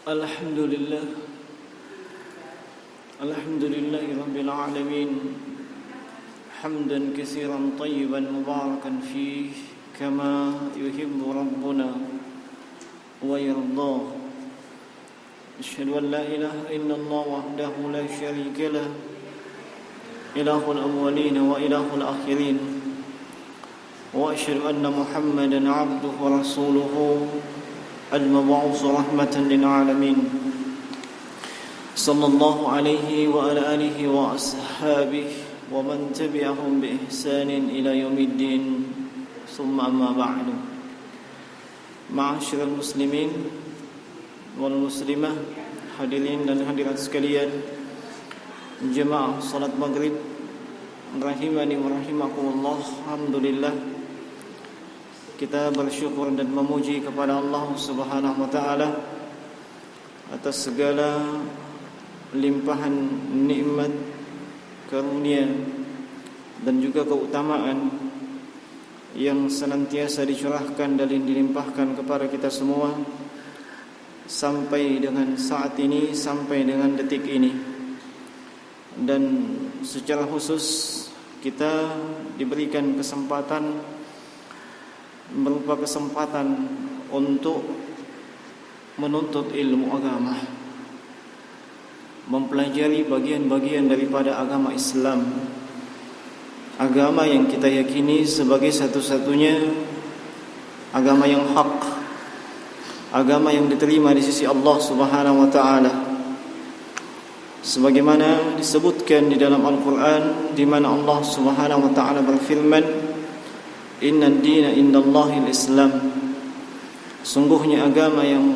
Alhamdulillah Rabbil Alamin Hamdan katsiran tayyiban mubarakan fih Kama yuhibbu Rabbuna wa yardah Asyhadu an la ilaha illallah wahdahu la syarika lah Ilahul awwalin wa ilahul akhirin Wa asyhadu anna Muhammadan abduhu wa rasuluhu المبعوث رحمة للعالمين صلى الله عليه وعلى آله وأصحابه ومن تبعهم بإحسان إلى يوم الدين ثم أما بعد معاشر المسلمين والمسلمة hadirin dan hadirat sekalian jemaah salat maghrib rahimani wa rahimakumullah. Alhamdulillah, kita bersyukur dan memuji kepada Allah Subhanahu wa taala atas segala limpahan nikmat, karunia dan juga keutamaan yang senantiasa dicurahkan dan dilimpahkan kepada kita semua sampai dengan saat ini, sampai dengan detik ini. Dan secara khusus kita diberikan kesempatan, berupa kesempatan untuk menuntut ilmu agama, mempelajari bagian-bagian daripada agama Islam, agama yang kita yakini sebagai satu-satunya agama yang hak, agama yang diterima di sisi Allah Subhanahu wa taala, sebagaimana disebutkan di dalam Al-Qur'an, di mana Allah Subhanahu wa taala berfirman, Inna ad-dina indallahil Islam. Sungguhnya agama yang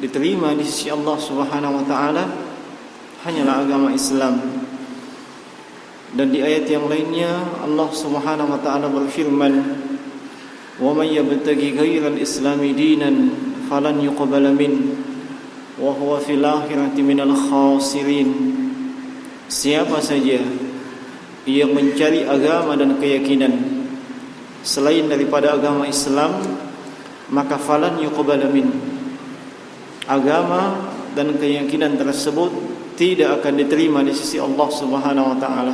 diterima di sisi Allah Subhanahu wa taala hanyalah agama Islam. Dan di ayat yang lainnya Allah Subhanahu wa taala berfirman, "Wa may yabtaghi ghairal islami dinan falan yuqbala min wa huwa fil akhirati minal khasirin." Siapa saja yang mencari agama dan keyakinan selain daripada agama Islam, maka falan yuqbala min, agama dan keyakinan tersebut tidak akan diterima di sisi Allah Subhanahu wa taala.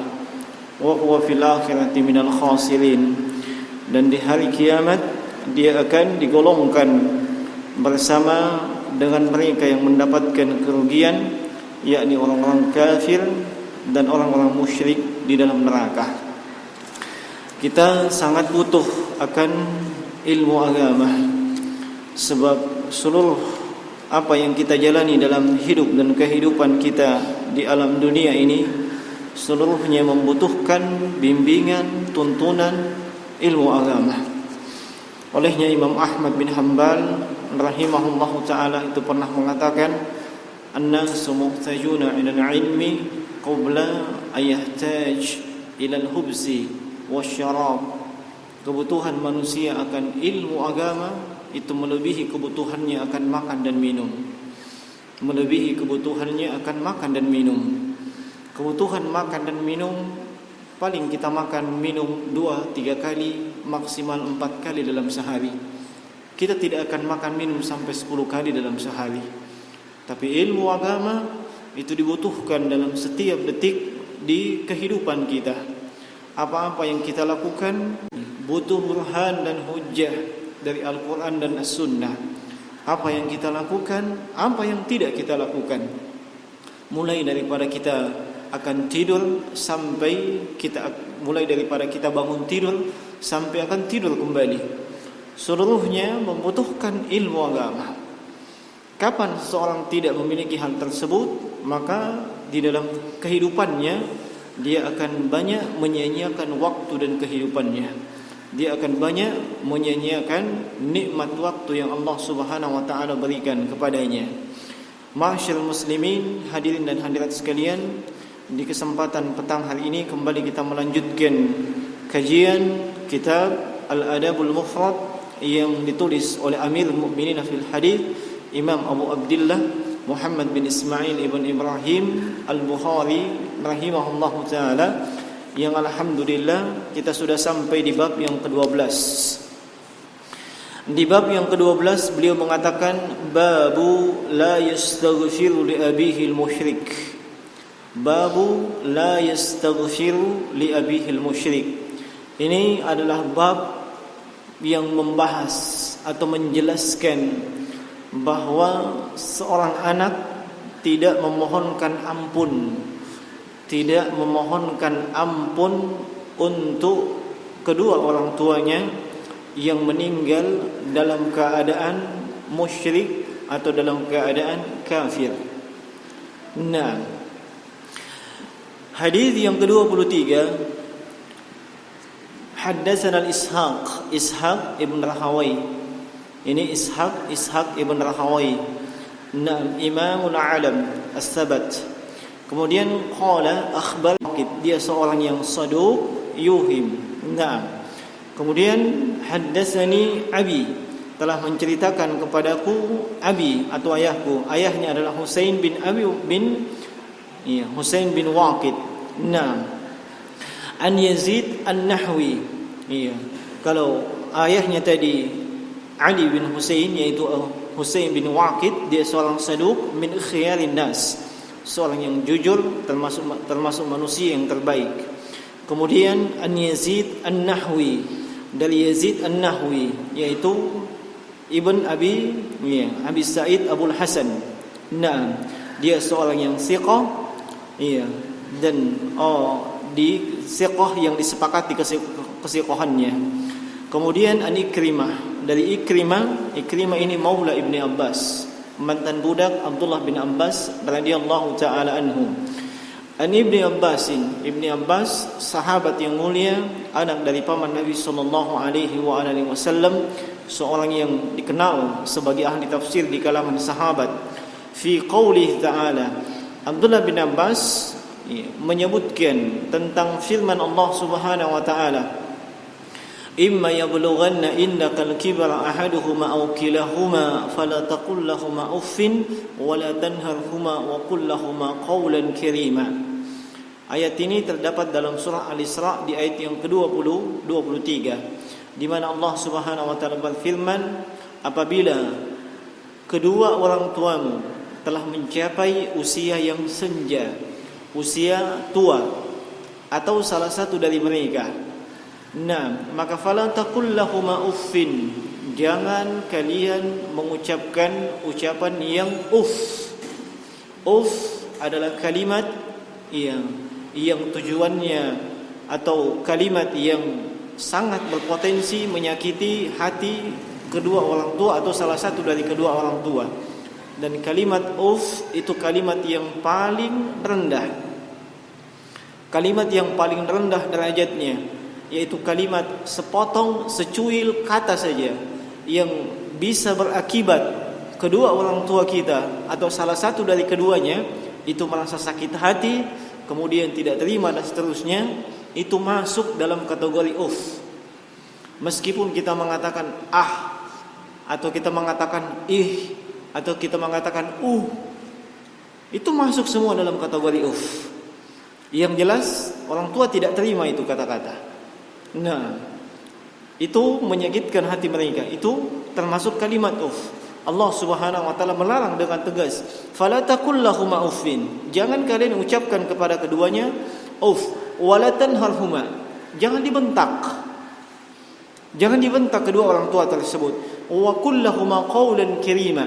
Wa huwa fil akhirati minal khasirin, dan di hari kiamat dia akan digolongkan bersama dengan mereka yang mendapatkan kerugian, yakni orang-orang kafir dan orang-orang musyrik di dalam neraka. Kita sangat butuh akan ilmu agama, sebab seluruh apa yang kita jalani dalam hidup dan kehidupan kita di alam dunia ini seluruhnya membutuhkan bimbingan, tuntunan ilmu agama. Olehnya Imam Ahmad bin Hanbal rahimahullahu ta'ala itu pernah mengatakan, "An-nasu muhtajuna ila al-ilmi qabla ayahtaj ila al-hubsi wasyarab." Kebutuhan manusia akan ilmu agama itu melebihi kebutuhannya akan makan dan minum. Melebihi kebutuhannya akan makan dan minum. Kebutuhan makan dan minum, paling kita makan minum 2-3 kali, maksimal 4 kali dalam sehari. Kita tidak akan makan minum sampai 10 kali dalam sehari. Tapi ilmu agama itu dibutuhkan dalam setiap detik di kehidupan kita. Apa-apa yang kita lakukan butuh burhan dan hujjah dari Al-Quran dan As-Sunnah. Apa yang kita lakukan, apa yang tidak kita lakukan, mulai daripada kita akan tidur sampai mulai daripada kita bangun tidur sampai akan tidur kembali, seluruhnya membutuhkan ilmu agama. Kapan seseorang tidak memiliki hal tersebut, maka di dalam kehidupannya dia akan banyak menyia-nyiakan waktu dan kehidupannya. Dia akan banyak menyia-nyiakan nikmat waktu yang Allah Subhanahu wa taala berikan kepadanya. Ma'asyiral muslimin, hadirin dan hadirat sekalian, di kesempatan petang hari ini kembali kita melanjutkan kajian kitab Al-Adabul Mufrad yang ditulis oleh Amirul Mukminin fil Hadits Imam Abu Abdullah Muhammad bin Ismail ibn Ibrahim Al-Bukhari rahimahullahu taala, yang alhamdulillah kita sudah sampai di bab yang ke-12. Di bab yang ke-12 beliau mengatakan babu la yastaghfiru li abihi al-musyrik. Babu la yastaghfiru li abihi al-musyrik. Ini adalah bab yang membahas atau menjelaskan bahwa seorang anak tidak memohonkan ampun, tidak memohonkan ampun untuk kedua orang tuanya yang meninggal dalam keadaan musyrik atau dalam keadaan kafir. Nah, hadis yang ke-23, haddatsana Ishaq ibn Rahawai. Ini Ishaq ibn Rahawai. Naam, imamul alam as-sabat. Kemudian qala akhbar, dia seorang yang saduq yuhim. Naam. Kemudian haddatsani abi, telah menceritakan kepadaku abi atau ayahku. Ayahnya adalah Husain bin Waqid. Naam. An Yazid An-Nahwi. Iya. Kalau ayahnya tadi Ali bin Husain, yaitu Husain bin Waqid, dia seorang saduq min khiyarin nas, seorang yang jujur, termasuk manusia yang terbaik. Kemudian An Yazid An-Nahwi, dari Yazid An-Nahwi, yaitu Ibn Abi Sa'id Abul Hasan. Nah, dia seorang yang thiqah, dan di thiqah yang disepakati kesiqahannya. Kemudian An Ikrimah, dari Ikrimah ini maula Ibni Abbas, mantan budak Abdullah bin Abbas radhiyallahu taala anhu. An Ibni Abbas, sahabat yang mulia, anak dari paman Nabi sallallahu alaihi wasallam, seorang yang dikenal sebagai ahli tafsir di kalangan sahabat. Fi qoulih ta'ala, Abdullah bin Abbas menyebutkan tentang firman Allah Subhanahu wa taala, imma yablughanna indakal kibara ahaduhuma aw kilahuma fala taqul lahumā uffin wa la tanharhuma wa qul lahumā qawlan karīmā. Ayat ini terdapat dalam surah Al-Isra di ayat yang ke-20 23, di mana Allah Subhanahu wa taala berfirman, apabila kedua orang tuamu telah mencapai usia yang senja, usia tua, atau salah satu dari mereka, nah, maka fala taqul lahumā uffin, jangan kalian mengucapkan ucapan yang uff. Uff adalah kalimat yang tujuannya atau kalimat yang sangat berpotensi menyakiti hati kedua orang tua atau salah satu dari kedua orang tua. Dan kalimat uff itu kalimat yang paling rendah. Kalimat yang paling rendah derajatnya, yaitu kalimat sepotong secuil kata saja yang bisa berakibat kedua orang tua kita atau salah satu dari keduanya itu merasa sakit hati, kemudian tidak terima dan seterusnya, itu masuk dalam kategori uff. Meskipun kita mengatakan atau kita mengatakan ih, atau kita mengatakan itu masuk semua dalam kategori uff. Yang jelas orang tua tidak terima itu kata-kata. Nah, itu menyakitkan hati mereka. Itu termasuk kalimat uff. Allah Subhanahu wa taala melarang dengan tegas, fala taqul lahumā uffin, jangan kalian ucapkan kepada keduanya uff, wala tanharhuma, jangan dibentak. Jangan dibentak kedua orang tua tersebut. Wa qul lahumā qawlan karīmā,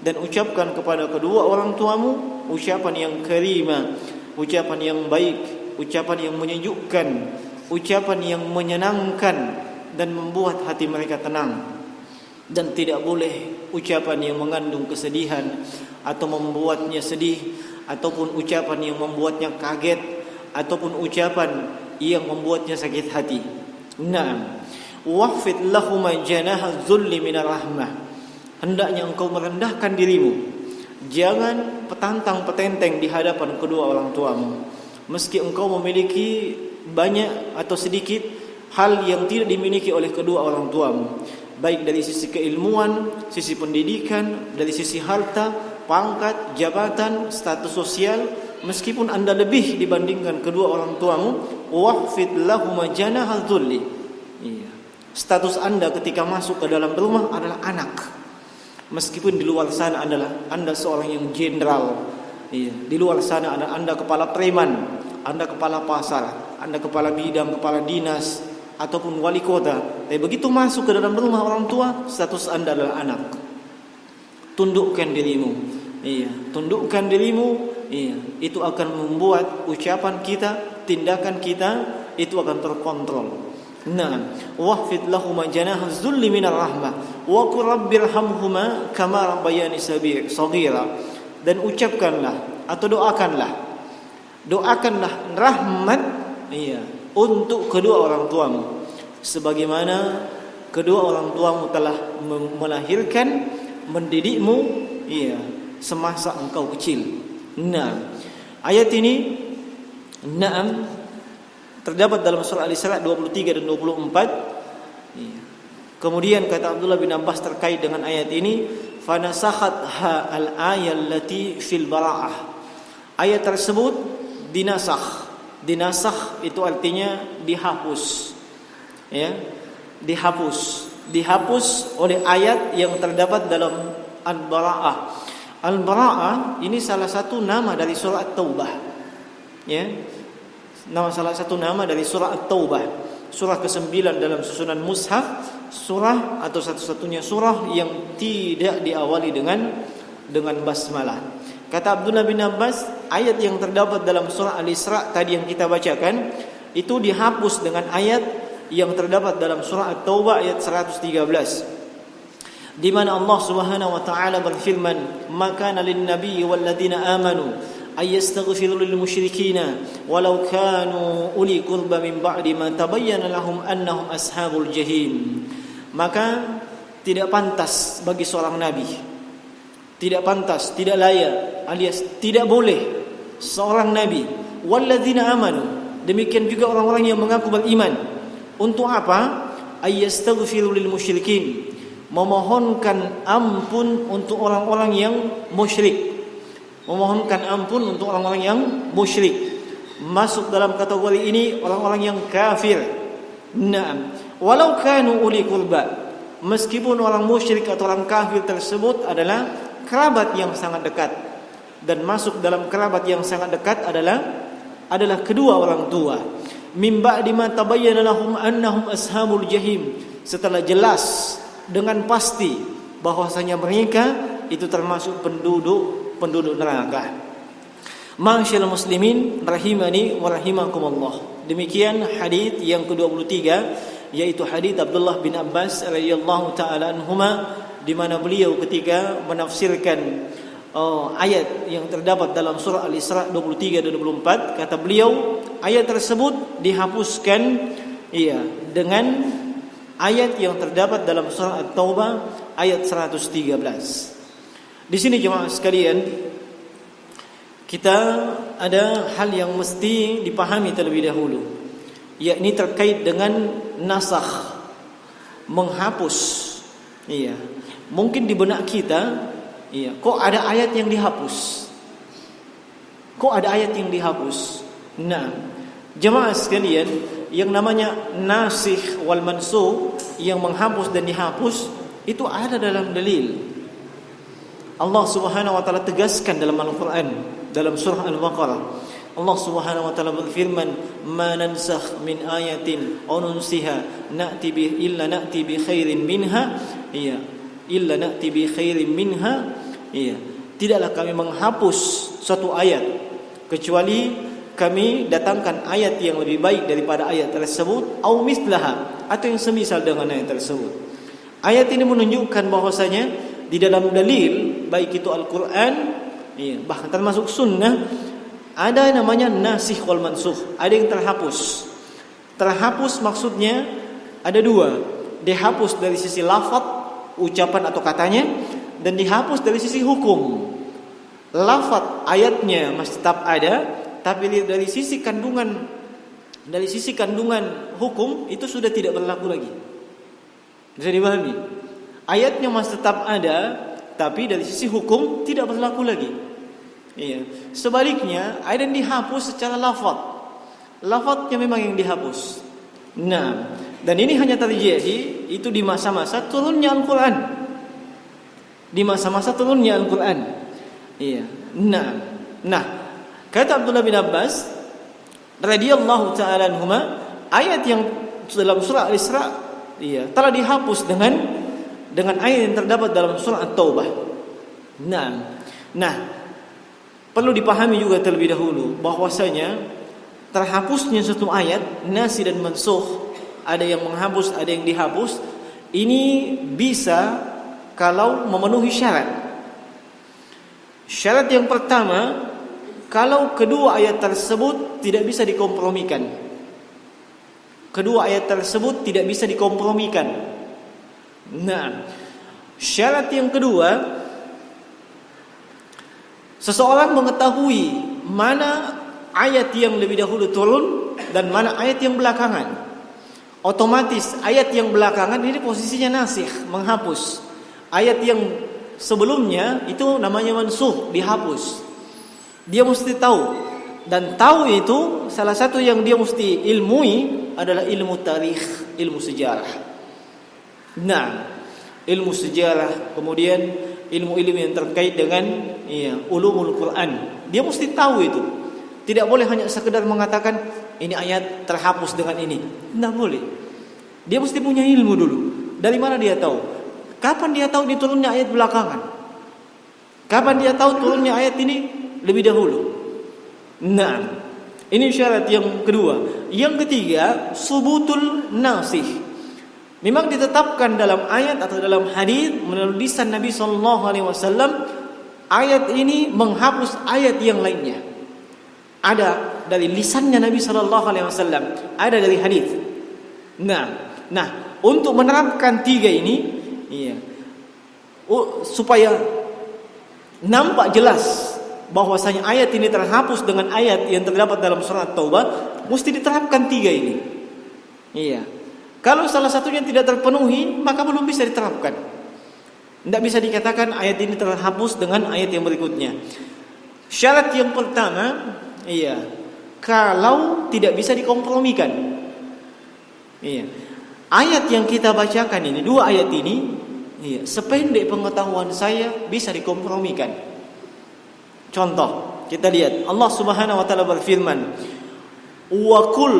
dan ucapkan kepada kedua orang tuamu ucapan yang karima, ucapan yang baik, ucapan yang menyejukkan, ucapan yang menyenangkan dan membuat hati mereka tenang. Dan tidak boleh ucapan yang mengandung kesedihan atau membuatnya sedih, ataupun ucapan yang membuatnya kaget, ataupun ucapan yang membuatnya sakit hati. Naam. Waqfid lahuma janaha dzulli minar rahmah, hendaknya engkau merendahkan dirimu, jangan petantang petenteng di hadapan kedua orang tuamu. Meski engkau memiliki banyak atau sedikit hal yang tidak dimiliki oleh kedua orang tuamu, baik dari sisi keilmuan, sisi pendidikan, dari sisi harta, pangkat, jabatan, status sosial, meskipun anda lebih dibandingkan kedua orang tuamu, waqfid lahuma janaha dzulli, Status Anda ketika masuk ke dalam rumah adalah anak. Meskipun di luar sana adalah Anda seorang yang jenderal. Iya, di luar sana Anda kepala preman, Anda kepala pasar, Anda kepala bidang, kepala dinas, ataupun wali kota. Tapi begitu masuk ke dalam rumah orang tua, status Anda adalah anak. Tundukkan dirimu. Iya, tundukkan dirimu. Iya, itu akan membuat ucapan kita, tindakan kita itu akan terkontrol. Nah, wahfid lahuma janaha dzulli minar rahmah wa qur rabbirhamhuma kama rabbayani shaghira. Dan ucapkanlah atau doakanlah rahmat, iya, untuk kedua orang tuamu sebagaimana kedua orang tuamu telah melahirkan, mendidikmu, iya, semasa engkau kecil. Nah, ayat ini terdapat dalam surah Al-Isra 23 dan 24. Kemudian kata Abdullah bin Abbas terkait dengan ayat ini, fanasakhatha al-ayah allati fil bara'ah. Ayat tersebut dinasakh. Dinasakh itu artinya dihapus. Ya, dihapus oleh ayat yang terdapat dalam Al-Bara'ah. Al-Bara'ah ini salah satu nama dari surah At-Taubah. Ya. Salah satu nama dari surah At-Taubah, surah ke-9 dalam susunan mushaf, surah atau satu-satunya surah yang tidak diawali dengan basmalah. Kata Abdullah bin Abbas, ayat yang terdapat dalam surah Al-Isra tadi yang kita bacakan itu dihapus dengan ayat yang terdapat dalam surah At-Taubah ayat 113, di mana Allah Subhanahu wa taala berfirman, "Maka lin nabiyyi wal ladzina amanu ayastaghfiru lil musyrikina walau kanu uli qurba min ba'di ma tabayyana lahum annahum ashabul jahim." Maka tidak pantas bagi seorang nabi, tidak pantas, tidak layak, alias tidak boleh seorang nabi walladzina amanu, demikian juga orang-orang yang mengaku beriman, untuk apa? Ayastaghfiru lil musyrikin, memohonkan ampun untuk orang-orang yang musyrik. Memohonkan ampun untuk orang-orang yang musyrik. Masuk dalam kategori ini orang-orang yang kafir. Naam. Walau kanu uli qurba, meskipun orang musyrik atau orang kafir tersebut adalah kerabat yang sangat dekat. Dan masuk dalam kerabat yang sangat dekat adalah kedua orang tua. Min ba'di ma tabayyana lahum annahum ashabul jahim, setelah jelas dengan pasti bahwasanya mereka itu termasuk penduduk neraka. Ma'asyiral muslimin rahimani wa rahimakumullah. Demikian hadis yang ke-23, yaitu hadis Abdullah bin Abbas radhiyallahu taala anhuma, di mana beliau ketika menafsirkan ayat yang terdapat dalam surah Al-Isra 23 dan 24, kata beliau ayat tersebut dihapuskan dengan ayat yang terdapat dalam surah At-Taubah ayat 113. Di sini jemaah sekalian, kita ada hal yang mesti dipahami terlebih dahulu, yakni terkait dengan nasakh, menghapus. Iya, mungkin di benak kita, kok ada ayat yang dihapus? Kok ada ayat yang dihapus? Nah, jemaah sekalian, yang namanya nasikh wal mansukh, yang menghapus dan dihapus, itu ada dalam dalil. Allah Subhanahu wa taala tegaskan dalam Al-Qur'an, dalam surah Al-Baqarah. Allah Subhanahu wa taala berfirman, "Ma nansakh min ayatin aw nunsiha na'ti bi khairin minha." Illa na'ti bi khairin minha. Tidaklah kami menghapus suatu ayat kecuali kami datangkan ayat yang lebih baik daripada ayat tersebut, au mislaha, atau yang semisal dengan ayat tersebut. Ayat ini menunjukkan bahwasanya di dalam dalil, baik itu Al-Quran, bahkan termasuk sunnah, ada yang namanya nasikh wal mansukh, ada yang terhapus. Terhapus maksudnya ada dua, dihapus dari sisi lafaz, ucapan atau katanya, dan dihapus dari sisi hukum. Lafaz ayatnya masih tetap ada, tapi dari sisi kandungan hukum itu sudah tidak berlaku lagi. Bisa dipahami? Ayatnya masih tetap ada, tapi dari sisi hukum tidak berlaku lagi. Sebaliknya, ayat yang dihapus secara lafaz, lafaznya memang yang dihapus. Nah, Dan ini hanya terjadi itu di masa-masa turunnya Al-Quran. Di masa-masa turunnya Al-Quran. Iya. Nah, kata Abdullah bin Abbas radhiyallahu ta'ala anhuma, ayat yang dalam surah Al-Isra telah dihapus dengan ayat yang terdapat dalam surah At-Taubah. Nah, perlu dipahami juga terlebih dahulu bahwasanya terhapusnya satu ayat nasi dan mansukh, ada yang menghapus, ada yang dihapus, ini bisa kalau memenuhi syarat. Syarat yang pertama, kalau kedua ayat tersebut tidak bisa dikompromikan. Kedua ayat tersebut tidak bisa dikompromikan. Nah, syarat yang kedua, seseorang mengetahui mana ayat yang lebih dahulu turun dan mana ayat yang belakangan. Otomatis ayat yang belakangan ini posisinya nasikh, menghapus. Ayat yang sebelumnya itu namanya mansukh, dihapus. Dia mesti tahu, dan tahu itu salah satu yang dia mesti ilmui adalah ilmu tarikh, ilmu sejarah. Nah, ilmu sejarah, kemudian ilmu-ilmu yang terkait dengan ulumul Quran. Dia mesti tahu itu. Tidak boleh hanya sekedar mengatakan ini ayat terhapus dengan ini. Tidak boleh. Dia mesti punya ilmu dulu. Dari mana dia tahu? Kapan dia tahu diturunnya ayat belakangan? Kapan dia tahu turunnya ayat ini lebih dahulu? Nah, ini syarat yang kedua. Yang ketiga, subutul nasih. Memang ditetapkan dalam ayat atau dalam hadis menurut lisan Nabi SAW, ayat ini menghapus ayat yang lainnya. Ada dari lisannya Nabi SAW, ada dari hadis. Nah, untuk menerapkan tiga ini, supaya nampak jelas bahwasanya ayat ini terhapus dengan ayat yang terdapat dalam surat Taubah, mesti diterapkan tiga ini. Kalau salah satunya tidak terpenuhi, maka belum bisa diterapkan. Tidak bisa dikatakan ayat ini terhapus dengan ayat yang berikutnya. Syarat yang pertama, kalau tidak bisa dikompromikan. Ayat yang kita bacakan ini, dua ayat ini, sependek pengetahuan saya bisa dikompromikan. Contoh, kita lihat Allah Subhanahu wa taala berfirman, "Wa qul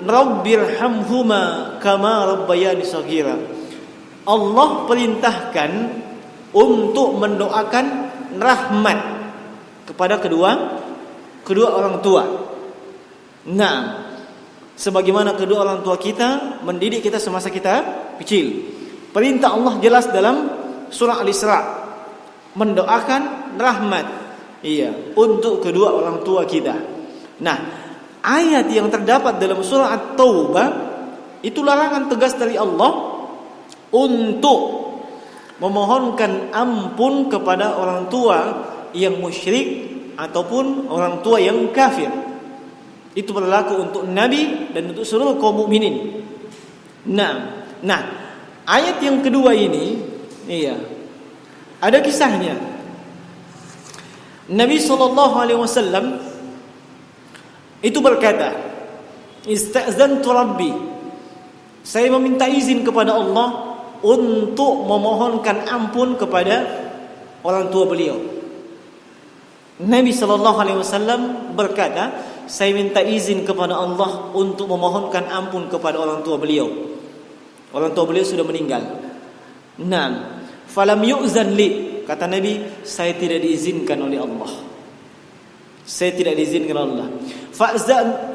rabbirhamhuma kama rabbayani shaghira." Allah perintahkan untuk mendoakan rahmat kepada kedua orang tua. Nah, sebagaimana kedua orang tua kita mendidik kita semasa kita kecil. Perintah Allah jelas dalam surah Al-Isra, mendoakan rahmat untuk kedua orang tua kita. Nah, ayat yang terdapat dalam surah At-Taubah itu larangan tegas dari Allah untuk memohonkan ampun kepada orang tua yang musyrik ataupun orang tua yang kafir. Itu berlaku untuk Nabi dan untuk seluruh kaum mukminin. Nah, ayat yang kedua ini, ada kisahnya. Nabi SAW itu berkata, "Ista'zantu Rabbi." Saya meminta izin kepada Allah untuk memohonkan ampun kepada orang tua beliau. Nabi SAW berkata, saya minta izin kepada Allah untuk memohonkan ampun kepada orang tua beliau. Orang tua beliau sudah meninggal. Nah, falam yu'zan li, kata Nabi, saya tidak diizinkan oleh Allah. Saya tidak diizinkan Allah.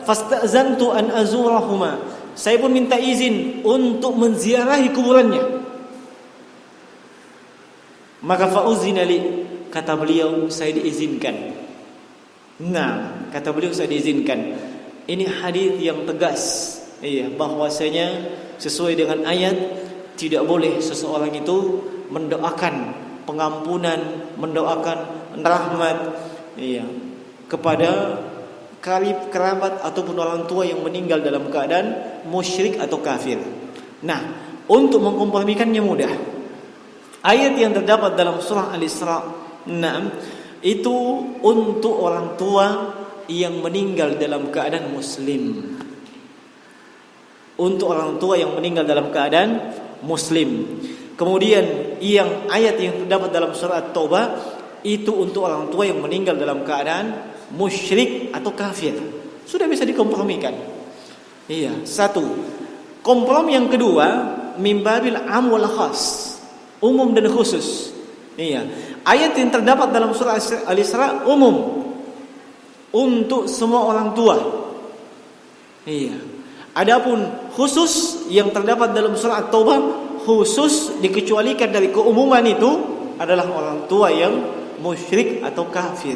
Fasta'zantu an azurahuma. Saya pun minta izin untuk menziarahi kuburannya. Maka fa'uzina li, kata beliau, saya diizinkan. Nah, kata beliau saya diizinkan. Ini hadis yang tegas, bahwasanya sesuai dengan ayat tidak boleh seseorang itu mendoakan pengampunan, mendoakan rahmat, kepada karib kerabat ataupun orang tua yang meninggal dalam keadaan musyrik atau kafir. Nah, untuk mengkompromikannya mudah. Ayat yang terdapat dalam surah Al-Isra, itu untuk orang tua yang meninggal dalam keadaan muslim. untuk orang tua yang meninggal dalam keadaan muslim. Kemudian yang ayat yang terdapat dalam surat At-Taubah itu untuk orang tua yang meninggal dalam keadaan musyrik atau kafir. Sudah bisa dikompromikan. Iya, satu. Kompromi yang kedua, mimbabil am wal khas, umum dan khusus. Iya. Ayat yang terdapat dalam surah Al-Isra umum untuk semua orang tua. Iya. Adapun khusus yang terdapat dalam surah At-Taubah, khusus dikecualikan dari keumuman itu adalah orang tua yang musyrik atau kafir.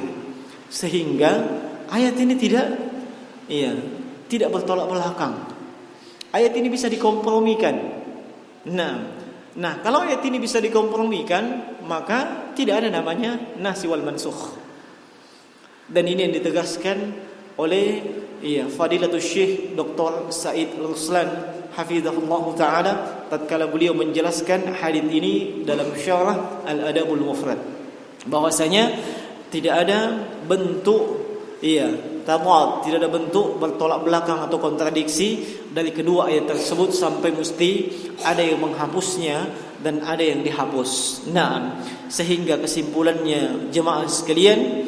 Sehingga ayat ini tidak bertolak belakang. Ayat ini bisa dikompromikan. Nah, kalau ayat ini bisa dikompromikan, maka tidak ada namanya nasikh wal mansukh. Dan ini yang ditegaskan oleh Fadilatul Syekh Dr. Said Ruslan hafizahullah taala tatkala beliau menjelaskan hadis ini dalam syarah Al-Adabul Mufrad, bahwasanya tidak ada bentuk tamad, tidak ada bentuk bertolak belakang atau kontradiksi dari kedua ayat tersebut sampai mesti ada yang menghapusnya dan ada yang dihapus. Nah, sehingga kesimpulannya jemaah sekalian,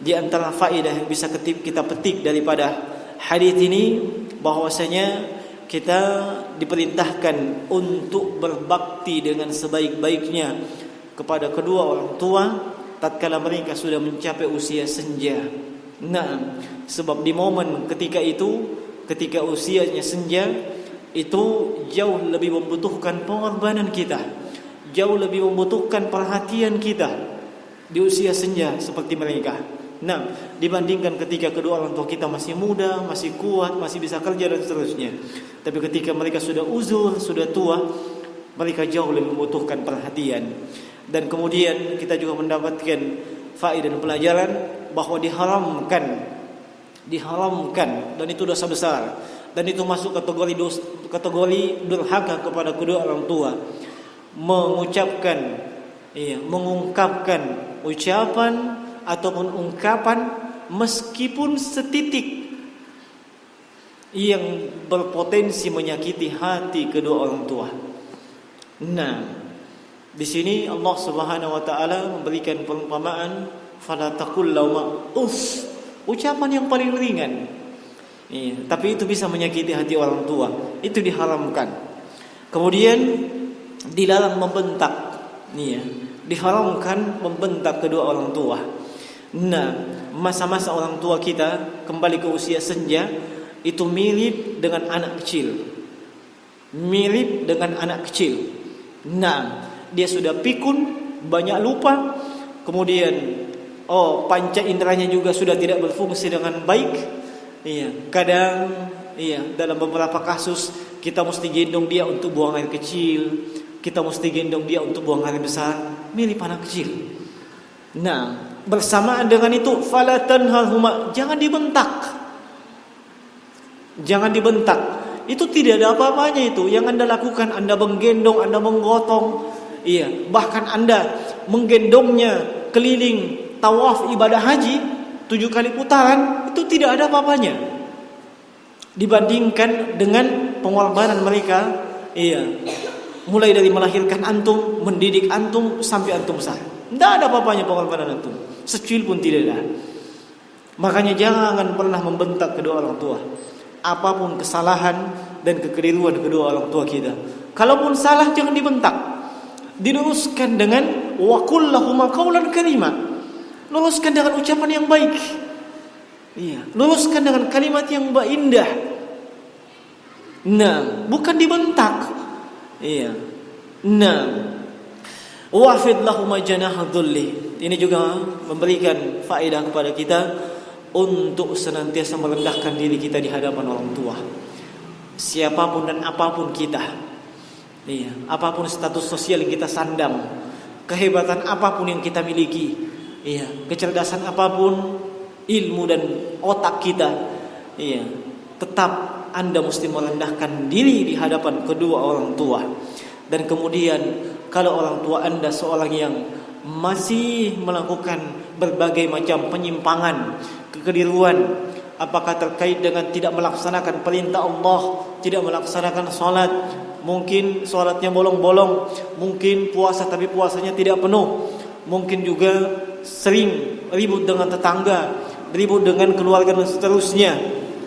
di antara faedah yang bisa kita petik daripada hadis ini bahwasanya kita diperintahkan untuk berbakti dengan sebaik-baiknya kepada kedua orang tua tatkala mereka sudah mencapai usia senja. Nah, sebab di momen ketika usianya senja itu jauh lebih membutuhkan pengorbanan kita, jauh lebih membutuhkan perhatian kita di usia senja seperti mereka. Nah, dibandingkan ketika kedua orang tua kita masih muda, masih kuat, masih bisa kerja dan seterusnya. Tapi ketika mereka sudah uzur, sudah tua, mereka jauh lebih membutuhkan perhatian. Dan kemudian kita juga mendapatkan faedah dan pelajaran bahwa diharamkan dan itu dosa besar, dan itu masuk kategori durhaka kepada kedua orang tua, mengungkapkan ucapan ataupun ungkapan meskipun setitik yang berpotensi menyakiti hati kedua orang tua. Nah, di sini Allah Subhanahu wa taala memberikan perumpamaan fala taqul lauma uff, ucapan yang paling ringan. Tapi itu bisa menyakiti hati orang tua, itu diharamkan. Kemudian dilarang membentak. Diharamkan membentak kedua orang tua. Nah, masa-masa orang tua kita kembali ke usia senja itu mirip dengan anak kecil. Nah, dia sudah pikun, banyak lupa, kemudian panca inderanya juga sudah tidak berfungsi dengan baik. Kadang dalam beberapa kasus kita mesti gendong dia untuk buang air kecil, kita mesti gendong dia untuk buang air besar, mirip anak kecil. Nah, bersamaan dengan itu fala tanharhuma, jangan dibentak. Itu tidak ada apa-apanya itu. Yang Anda lakukan, Anda menggendong, Anda menggotong, bahkan Anda menggendongnya keliling tawaf ibadah haji 7 kali putaran, itu tidak ada apa-apanya dibandingkan dengan pengorbanan mereka. Mulai dari melahirkan antum, mendidik antum sampai antum besar, tidak ada apa-apanya pengorbanan antum, sekecil pun tidak ada. Makanya jangan pernah membentak kedua orang tua, apapun kesalahan dan kekeliruan kedua orang tua kita. Kalaupun salah jangan dibentak, diluruskan dengan wa qul lahum qawlan karima, luruskan dengan ucapan yang baik. Luruskan dengan kalimat yang indah. Nah, bukan dibentak. Nah, wafid lahum janaha dhulli. Ini juga memberikan faedah kepada kita untuk senantiasa merendahkan diri kita di hadapan orang tua. Siapapun dan apapun kita, apapun status sosial yang kita sandang, kehebatan apapun yang kita miliki, kecerdasan apapun, ilmu dan otak kita, tetap Anda mesti merendahkan diri di hadapan kedua orang tua. Dan kemudian kalau orang tua Anda seorang yang masih melakukan berbagai macam penyimpangan, kekeliruan, Apakah terkait dengan tidak melaksanakan perintah Allah, tidak melaksanakan salat, mungkin salatnya bolong-bolong, mungkin puasa tapi puasanya tidak penuh, mungkin juga sering ribut dengan tetangga, ribut dengan keluarga dan seterusnya.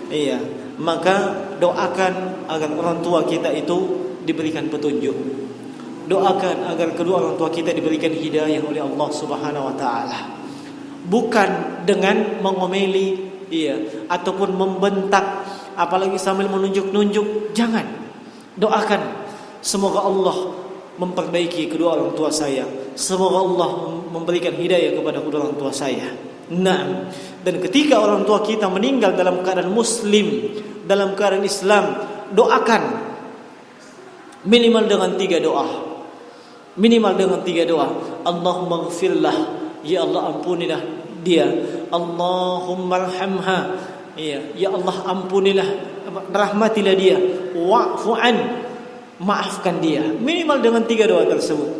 Iya, maka doakan agar orang tua kita itu diberikan petunjuk. Doakan agar kedua orang tua kita diberikan hidayah oleh Allah Subhanahu wa taala. Bukan dengan mengomeli, ataupun membentak, apalagi sambil menunjuk-nunjuk. Jangan. Doakan semoga Allah memperbaiki kedua orang tua saya. Semoga Allah memberikan hidayah kepada kedua orang tua saya. Nah, dan ketika orang tua kita meninggal dalam keadaan muslim, dalam keadaan Islam, doakan minimal dengan 3 doa. Minimal dengan 3 doa. Allahumma ghfirlah, ya Allah ampunilah dia. Allahumma arhamha, ya Allah ampunilah, rahmatilah dia. Wa'fu an, maafkan dia. Minimal dengan 3 doa tersebut.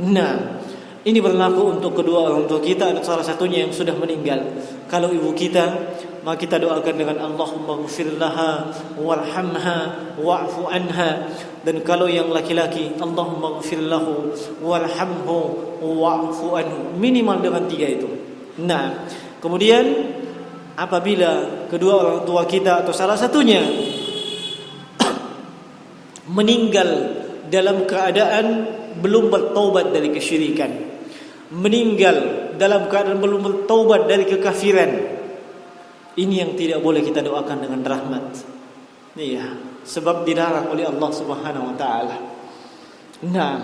Nah, ini berlaku untuk kedua orang tua kita atau salah satunya yang sudah meninggal. Kalau ibu kita, maka kita doakan dengan Allahumma ghfir laha warhamha wa'fu anha. Dan kalau yang laki-laki, Allahumma ghfir lahu warhamhu wa'fu anhu. Minimal dengan 3 itu. Nah, kemudian apabila kedua orang tua kita atau salah satunya meninggal dalam keadaan belum bertaubat dari kesyirikan, meninggal dalam keadaan belum bertaubat dari kekafiran, ini yang tidak boleh kita doakan dengan rahmat. Iya, sebab dilarang oleh Allah Subhanahu wa taala. Nah,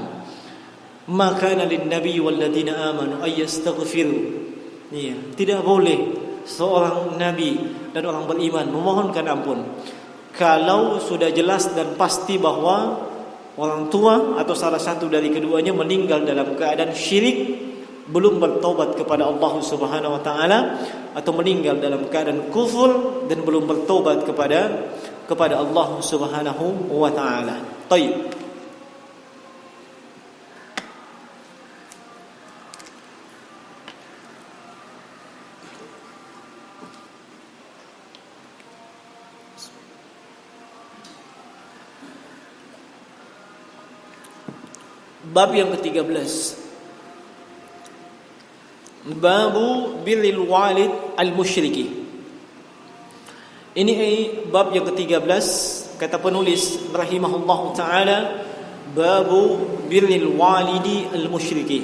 maka lin nabi wal ladina amanu ay yastaghfiru. Iya, tidak boleh seorang nabi dan orang beriman memohonkan ampun kalau sudah jelas dan pasti bahwa orang tua atau salah satu dari keduanya meninggal dalam keadaan syirik, belum bertobat kepada Allah Subhanahu wa taala, atau meninggal dalam keadaan kufur dan belum bertobat kepada Allah Subhanahu wa taala. Baik. Bab yang ke-13, Babu birril walid al-musyriki. Ini bab yang ke-13, kata penulis rahimahullahu taala, Babu birril walidi al-musyriki.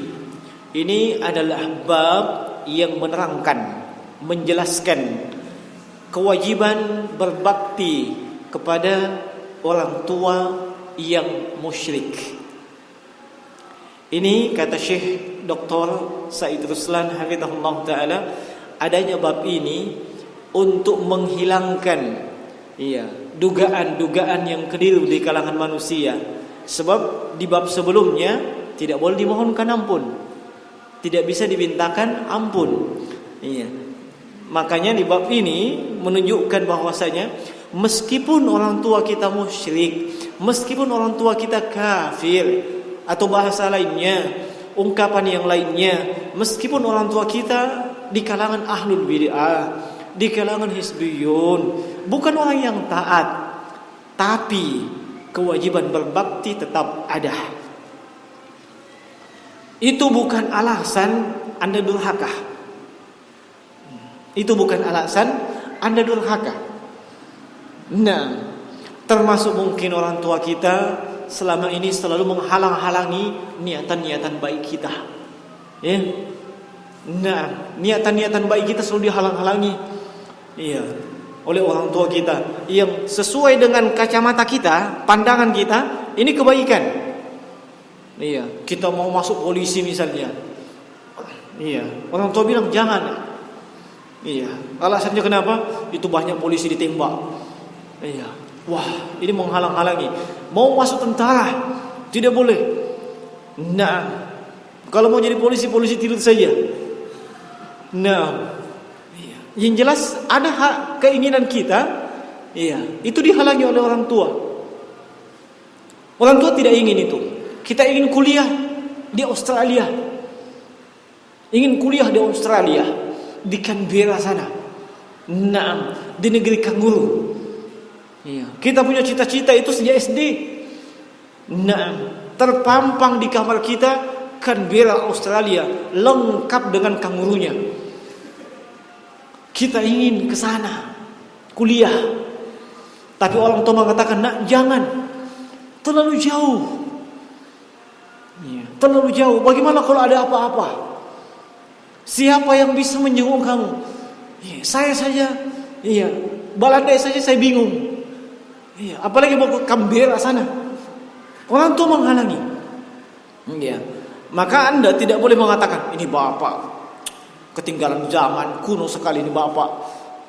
Ini adalah bab yang menerangkan, menjelaskan kewajiban berbakti kepada orang tua yang musyrik. Ini kata Syekh Dr. Said Ruslan hafizahullah taala, adanya bab ini untuk menghilangkan dugaan-dugaan yang keliru di kalangan manusia. Sebab di bab sebelumnya tidak boleh dimohonkan ampun, tidak bisa dimintakan ampun. Makanya di bab ini menunjukkan bahwasanya meskipun orang tua kita musyrik, meskipun orang tua kita kafir, atau bahasa lainnya, ungkapan yang lainnya, meskipun orang tua kita di kalangan ahlul bid'ah, di kalangan hizbiyun, bukan orang yang taat, tapi kewajiban berbakti tetap ada. Itu bukan alasan Anda durhaka. Itu bukan alasan Anda durhaka. Nah, termasuk mungkin orang tua kita selama ini selalu menghalang-halangi niatan-niatan baik kita. Nah, niatan-niatan baik kita selalu dihalang-halangi oleh orang tua kita yang sesuai dengan kacamata kita, pandangan kita, ini kebaikan. Kita mau masuk polisi misalnya. Orang tua bilang jangan. Alasannya kenapa? Itu banyak polisi ditembak. Wah, ini menghalang-halangi. Mau masuk tentara, tidak boleh. Nah, kalau mau jadi polisi tidur saja. Nah, yang jelas ada hak keinginan kita, itu dihalangi oleh orang tua. Orang tua tidak ingin itu. Kita ingin kuliah di Australia, ingin kuliah di Australia, di Canberra sana. Naam, di negeri kanguru. Iya, kita punya cita-cita itu sejak SD. Naam, terpampang di kamar kita Canberra Australia lengkap dengan kangurunya. Kita ingin ke sana kuliah. Tapi orang tua mengatakan, "Nak, jangan. Terlalu jauh." Iya, terlalu jauh. Bagaimana kalau ada apa-apa? Siapa yang bisa menjenguk kamu? Iya, saya saja. Iya, Balandai saja saya bingung. Iya, apalagi mau ke Canberra sana. Orang tua menghalangi. Iya. Maka Anda tidak boleh mengatakan, "Ini bapak ketinggalan zaman, kuno sekali ini bapak."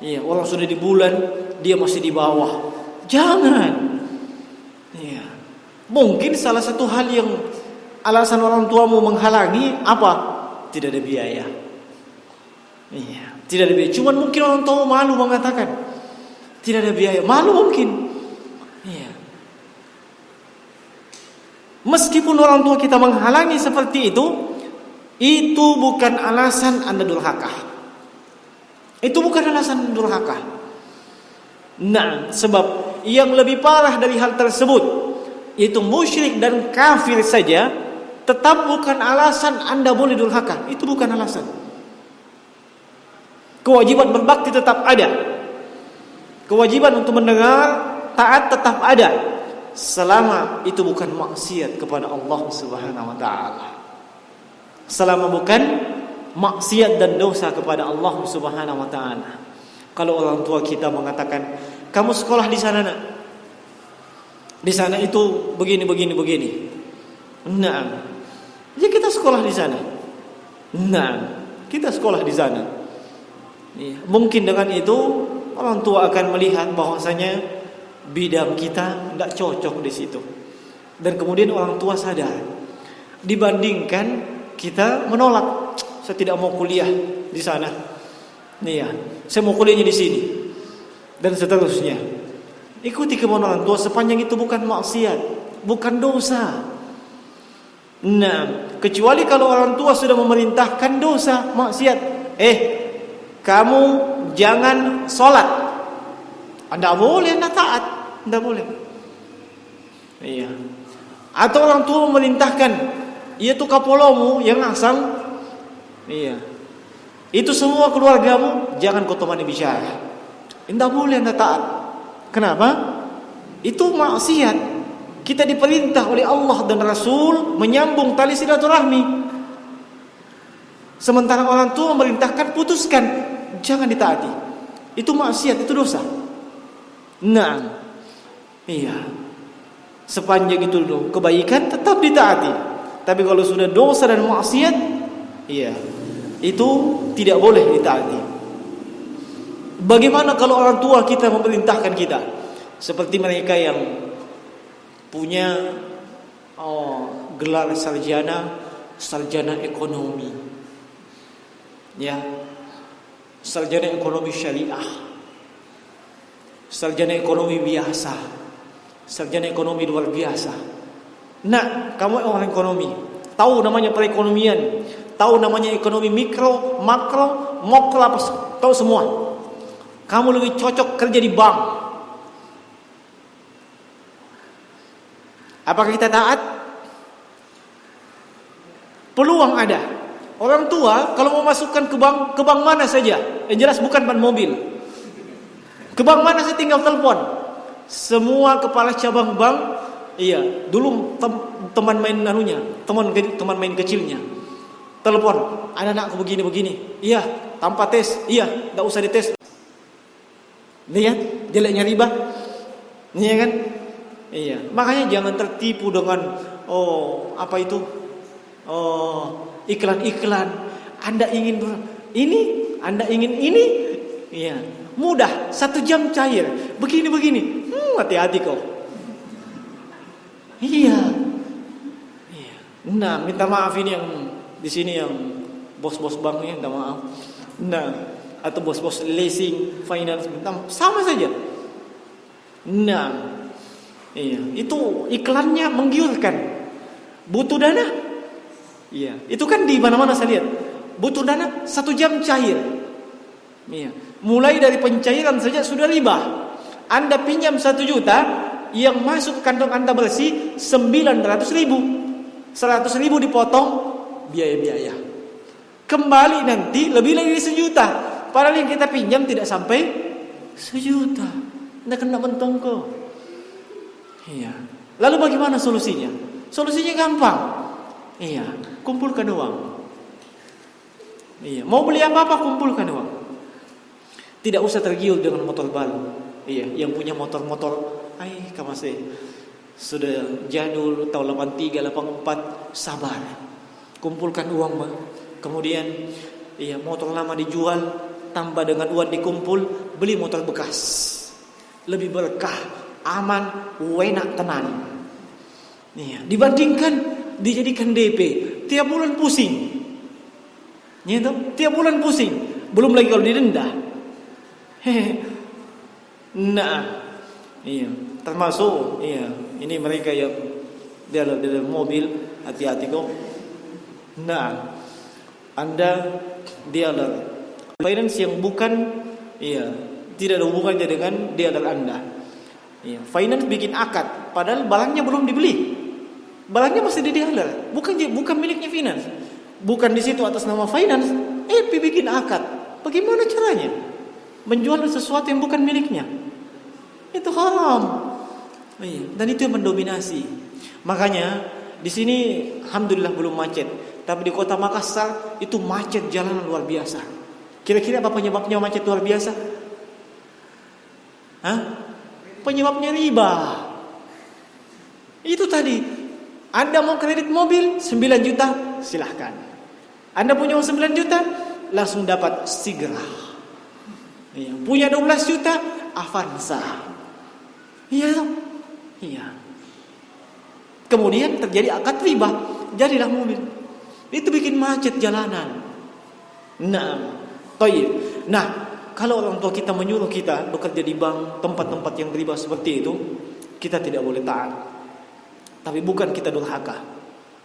Iya, orang sudah di bulan, dia masih di bawah. Jangan. Iya. Mungkin salah satu hal yang alasan orang tuamu menghalangi apa? Tidak ada biaya. Iya, tidak ada biaya. Cuman mungkin orang tua malu mengatakan tidak ada biaya. Malu mungkin. Iya. Meskipun orang tua kita menghalangi seperti itu bukan alasan Anda durhaka. Itu bukan alasan durhaka. Nah, sebab yang lebih parah dari hal tersebut, yaitu musyrik dan kafir saja, tetap bukan alasan Anda boleh durhaka. Itu bukan alasan. Kewajiban berbakti tetap ada. Kewajiban untuk mendengar taat tetap ada, selama itu bukan maksiat kepada Allah Subhanahu wa taala. Selama bukan maksiat dan dosa kepada Allah Subhanahu wa taala. Kalau orang tua kita mengatakan, "Kamu sekolah di sana, Nak. Di sana itu begini. Nah, ya kita sekolah di sana. Nah, kita sekolah di sana. Ya, mungkin dengan itu orang tua akan melihat bahwasanya bidang kita tidak cocok di situ. Dan kemudian orang tua sadar. Dibandingkan kita menolak, "Saya tidak mau kuliah di sana. Iya, saya mau kuliahnya di sini." Dan seterusnya. Ikuti kemauan orang tua sepanjang itu bukan maksiat, bukan dosa. Nah, kecuali kalau orang tua sudah memerintahkan dosa, maksiat. Kamu jangan sholat. Anda boleh, Anda taat. Anda boleh. Iya. Atau orang tua memerintahkan, "Iya tuh kapolomu yang asal." Iya. Itu semua keluargamu jangan kau temani bicara. Anda boleh, Anda taat. Kenapa? Itu maksiat. Kita diperintah oleh Allah dan Rasul menyambung tali silaturahmi. Sementara orang tua memerintahkan putuskan, jangan ditaati. Itu maksiat, itu dosa. Nah, iya. Sepanjang itu kebaikan tetap ditaati. Tapi kalau sudah dosa dan maksiat, iya, itu tidak boleh ditaati. Bagaimana kalau orang tua kita memerintahkan kita? Seperti mereka yang punya gelar sarjana ekonomi. Ya. Sarjana ekonomi syariah. Sarjana ekonomi biasa. Sarjana ekonomi luar biasa. Nah, kamu orang ekonomi, tahu namanya perekonomian, tahu namanya ekonomi mikro, makro, mokro, apa tahu semua. Kamu lebih cocok kerja di bank. Apakah kita taat? Peluang ada. Orang tua kalau mau masukkan ke bank mana saja, yang jelas bukan ban mobil. Ke bank mana saya tinggal telepon. Semua kepala cabang bank, iya, dulu teman main anunya, teman main kecilnya. Telepon, "Anak-anakku begini. Iya, tanpa tes. Iya, enggak usah dites." Lihat jeleknya riba. Iya kan? Iya. Makanya jangan tertipu dengan iklan-iklan. Anda ingin ini. Iya. Mudah, 1 jam cair. Begini. Hati-hati kau. Iya. Nah, minta maaf ini yang di sini yang bos-bos banknya minta maaf. Nah, atau bos-bos leasing, finance, sama saja. Nah, iya, itu iklannya menggiurkan. Butuh dana? Iya, itu kan di mana-mana saya lihat. Butuh dana 1 jam cair. Iya. Mulai dari pencairan saja sudah riba. Anda pinjam 1 juta, yang masuk ke kantong Anda bersih 900.000. 100.000 dipotong biaya-biaya. Kembali nanti lebih lagi 1 juta. Padahal yang kita pinjam tidak sampai 1 juta. Anda kena mentongko. Iya. Lalu bagaimana solusinya? Solusinya gampang. Iya, kumpulkan uang. Iya, mau beli apa-apa kumpulkan uang. Tidak usah tergiur dengan motor baru. Iya, yang punya motor-motor, kamase sudah jadul tahun 83, 84, sabar. Kumpulkan uang, Bang. Kemudian iya, motor lama dijual, tambah dengan uang dikumpul, beli motor bekas. Lebih berkah, aman, enak tenan. Iya, dibandingkan dijadikan DP, tiap bulan pusing. Ya, tiap bulan pusing. Belum lagi kalau didenda. Nah, iya, termasuk iya, ini mereka yang dalam mobil, hati-hati kok. Nah, Anda dealer finance yang bukan iya, tidak ada hubungannya dengan dealer Anda. Iya, finance bikin akad padahal barangnya belum dibeli. Barangnya masih di dealer, bukan miliknya finance. Bukan di situ atas nama finance, bikin akad. Bagaimana caranya? Menjual sesuatu yang bukan miliknya. Itu haram. Dan itu yang mendominasi. Makanya di sini alhamdulillah belum macet, tapi di kota Makassar itu macet jalanan luar biasa. Kira-kira apa penyebabnya macet luar biasa? Penyebabnya riba. Itu tadi. Anda mau kredit mobil 9 juta, silahkan. Anda punya uang 9 juta, langsung dapat Sigra. Iya. Punya 12 juta, Avanza. Iya. Kemudian terjadi akad riba, jadilah mobil. Itu bikin macet jalanan. Nah, kalau orang tua kita menyuruh kita bekerja di bank, tempat-tempat yang riba seperti itu, kita tidak boleh taat. Tapi bukan kita durhaka.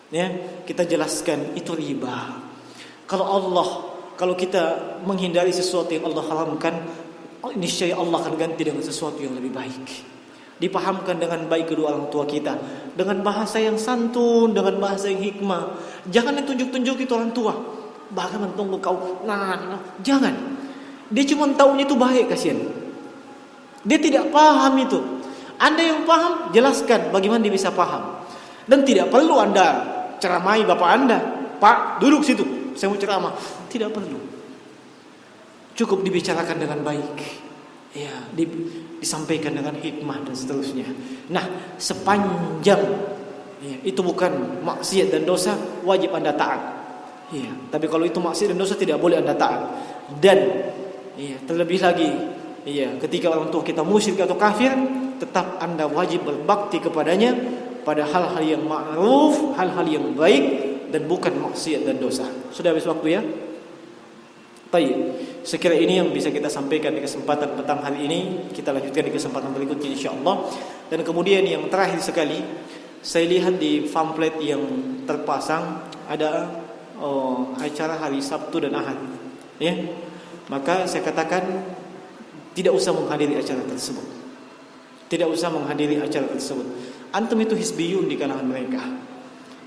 Ya, kita jelaskan itu riba. Kalau kita menghindari sesuatu yang Allah haramkan, niscaya Allah akan ganti dengan sesuatu yang lebih baik. Dipahamkan dengan baik kedua orang tua kita, dengan bahasa yang santun, dengan bahasa yang hikmah. Jangan ditunjuk-tunjuk itu orang tua. Bahkan mentunggu kau, jangan. Dia cuma tahunya itu baik, kasihan. Dia tidak paham itu. Anda yang paham, jelaskan bagaimana dia bisa paham. Dan tidak perlu Anda ceramai bapak Anda. Pak, duduk situ, saya mau ceramah. Tidak perlu. Cukup dibicarakan dengan baik. Ya, disampaikan dengan hikmah dan seterusnya. Nah, sepanjang itu bukan maksiat dan dosa, wajib Anda taat. Ya, tapi kalau itu maksiat dan dosa tidak boleh Anda taat. Dan terlebih lagi, ketika orang tua kita musyrik atau kafir, tetap Anda wajib berbakti kepadanya pada hal-hal yang ma'ruf, hal-hal yang baik dan bukan maksiat dan dosa. Sudah habis waktu ya? Baik. Sekira ini yang bisa kita sampaikan di kesempatan petang hari ini. Kita lanjutkan di kesempatan berikutnya insyaallah. Dan kemudian yang terakhir sekali, saya lihat di pamflet yang terpasang ada acara hari Sabtu dan Ahad. Ya. Maka saya katakan tidak usah menghadiri acara tersebut. Tidak usah menghadiri acara tersebut. Antum itu hizbiyun di kalangan mereka.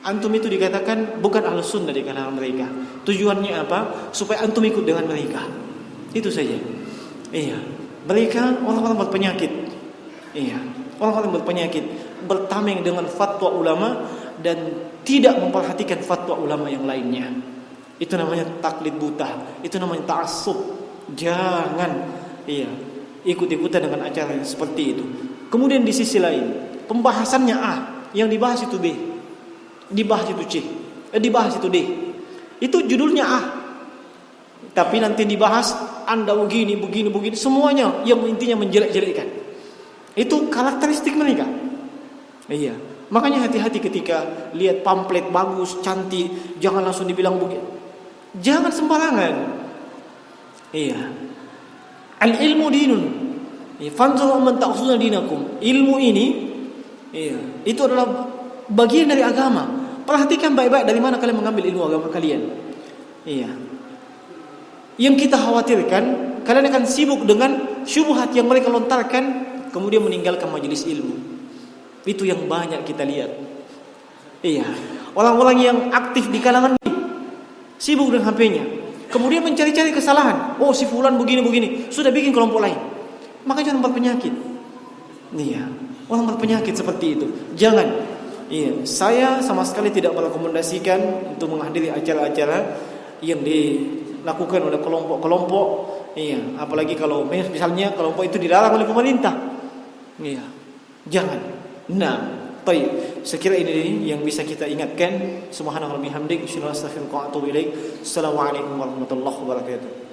Antum itu dikatakan bukan ahlus sunnah di kalangan mereka. Tujuannya apa? Supaya antum ikut dengan mereka. Itu saja. Iya. Mereka orang-orang berpenyakit. Iya. Orang-orang berpenyakit, bertameng dengan fatwa ulama dan tidak memperhatikan fatwa ulama yang lainnya. Itu namanya taklid buta. Itu namanya ta'assub. Jangan ikut-ikutan dengan acara yang seperti itu. Kemudian di sisi lain, pembahasannya A, yang dibahas itu B, dibahas itu C, dibahas itu D. Itu judulnya A. Tapi nanti dibahas Anda begini, semuanya yang intinya menjelek-jelekkan. Itu karakteristik mereka. Iya. Makanya hati-hati ketika lihat pamflet bagus, cantik, jangan langsung dibilang begitu. Jangan sembarangan. Iya. Al-ilmu dinun. Fanzuru man ta'khuduna dinakum. Ilmu ini itu adalah bagian dari agama. Perhatikan baik-baik dari mana kalian mengambil ilmu agama kalian. Iya. Yang kita khawatirkan kalian akan sibuk dengan syubhat yang mereka lontarkan, kemudian meninggalkan majelis ilmu. Itu yang banyak kita lihat. Iya, orang-orang yang aktif di kalangan ini sibuk dengan HP-nya, kemudian mencari-cari kesalahan. Oh, si fulan begini-begini, sudah bikin kelompok lain. Maka jangan berpenyakit. Iya, orang berpenyakit seperti itu. Jangan. Iya, saya sama sekali tidak merekomendasikan untuk menghadiri acara-acara yang dilakukan oleh kelompok-kelompok. Iya, apalagi kalau misalnya kelompok itu dilarang oleh pemerintah. Iya, jangan. Nah, baik. Sekira ini yang bisa kita ingatkan. Subhanallah bihamdik, asyhadu an la ilaha illa anta, astaghfiruka wa atubu ilaik. Assalamualaikum warahmatullahi wabarakatuh.